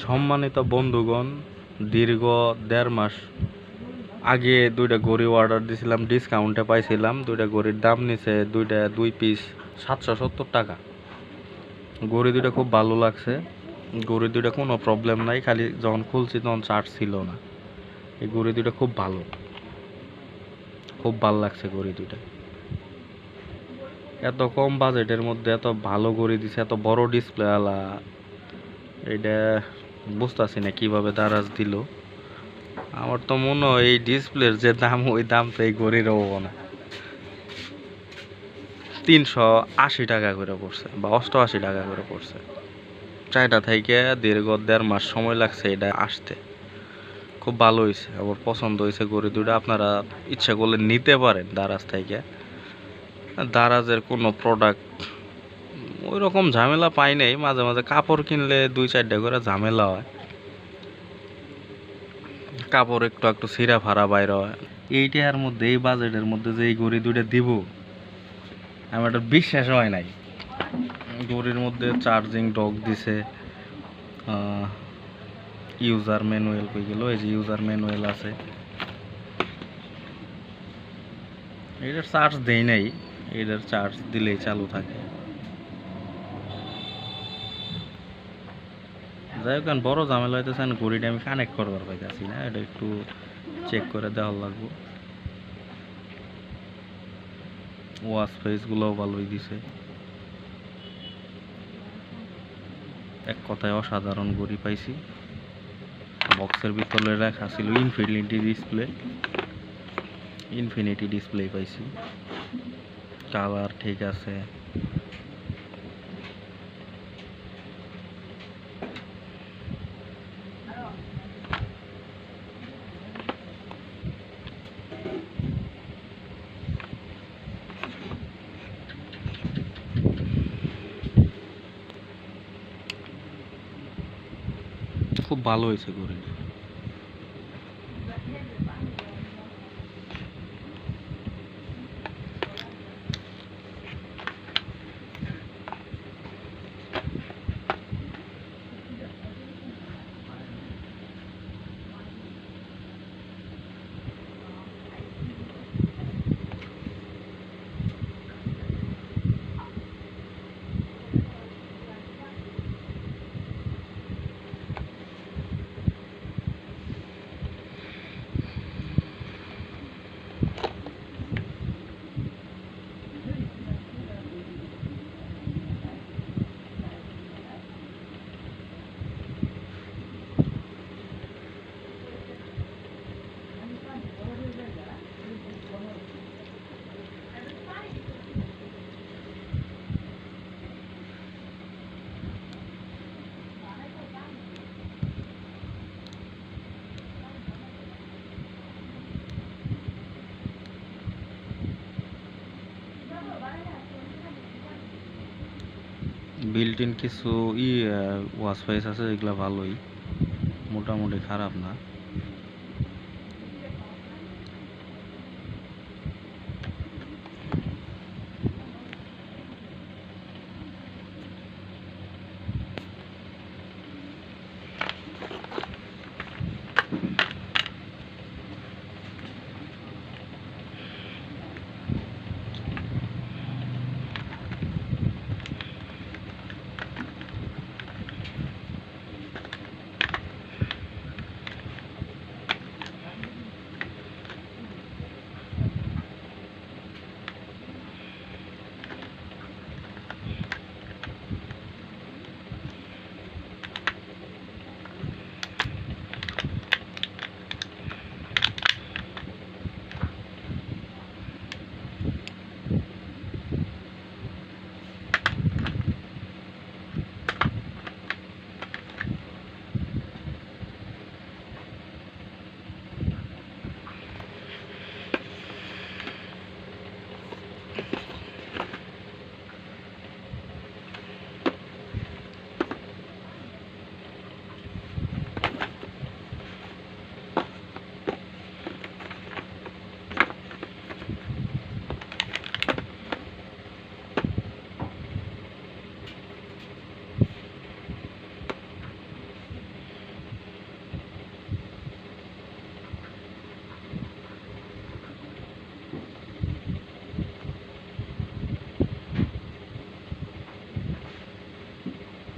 সম্মানিত বন্ধুগণ, দীর্ঘ ১.৫ মাস আগে দুইটা ঘড়ি অর্ডার দিয়েছিলাম, ডিসকাউন্টে পাইছিলাম। দুইটা ঘড়ির দাম নিছে দুই পিস ৭৭০ টাকা। ঘড়ি দুইটা খুব ভালো লাগছে। ঘড়ি দুইটা কোনো প্রবলেম নাই, খালি যখন খুলছি তখন চার্জ ছিল না। এই ঘড়ি দুইটা খুব ভালো লাগছে ঘড়ি দুইটা। এত কম বাজেটের মধ্যে এত ভালো ঘড়ি দিছে, এত বড় ডিসপ্লে আলা। এইটা বুঝতেছি না কিভাবে দারাজ দিল। আমার তো মনে হয় এই ডিসপ্লের যে দাম, ওই দাম তো এই ঘড়ির হবো না। ৩৮০ টাকা করে পড়ছে বা ৮৮ টাকা করে পড়ছে। চাইটা থেকে দীর্ঘ ১.৫ মাস সময় লাগছে এটা আসতে। খুব ভালো হয়েছে, আমার পছন্দ হয়েছে ঘড়ি দুটো। আপনারা ইচ্ছা করলে নিতে পারেন দারাজ থেকে। দারাজের কোনো প্রোডাক্ট ওই রকম ঝামেলা পাই নাই। মাঝে মাঝে কাপড় কিনলে ২-৪টা করে ঝামেলা হয়, কাপড় একটু ছিঁড়া ফাড়া বাইর হয়। এইটার মধ্যে, এই বাজেটের মধ্যে যে এই ঘড়ি দুইটা দিব, আমার এটা বিশ্বাস হয় নাই। ঘড়ির মধ্যে চার্জিং ডক দিছে, ইউজার ম্যানুয়াল কই গেল, এই যে ইউজার ম্যানুয়াল আছে। এটার চার্জ দেই নাই, এটার চার্জ দিলেই চালু থাকে। যাই হোক, বড় ঝামেলা হইতেছে ঘড়িটা আমি কানেক্ট করবার পাইতেছি না। এটা একটু চেক করে দেওয়ার লাগবো। ওয়াচ ফেসগুলোও ভালোই দিছে। এক কথায় অসাধারণ ঘড়ি পাইছি। বক্সের ভিতরে রাখা ছিল ইনফিনিটি ডিসপ্লে পাইছি। কালার ঠিক আছে। খুব ভালো হয়েছে ঘড়ি। বিল্ট ইন কিছু ওয়াচ ফেস আছে, এগুলা ভালোই, মোটামুটি খারাপ না।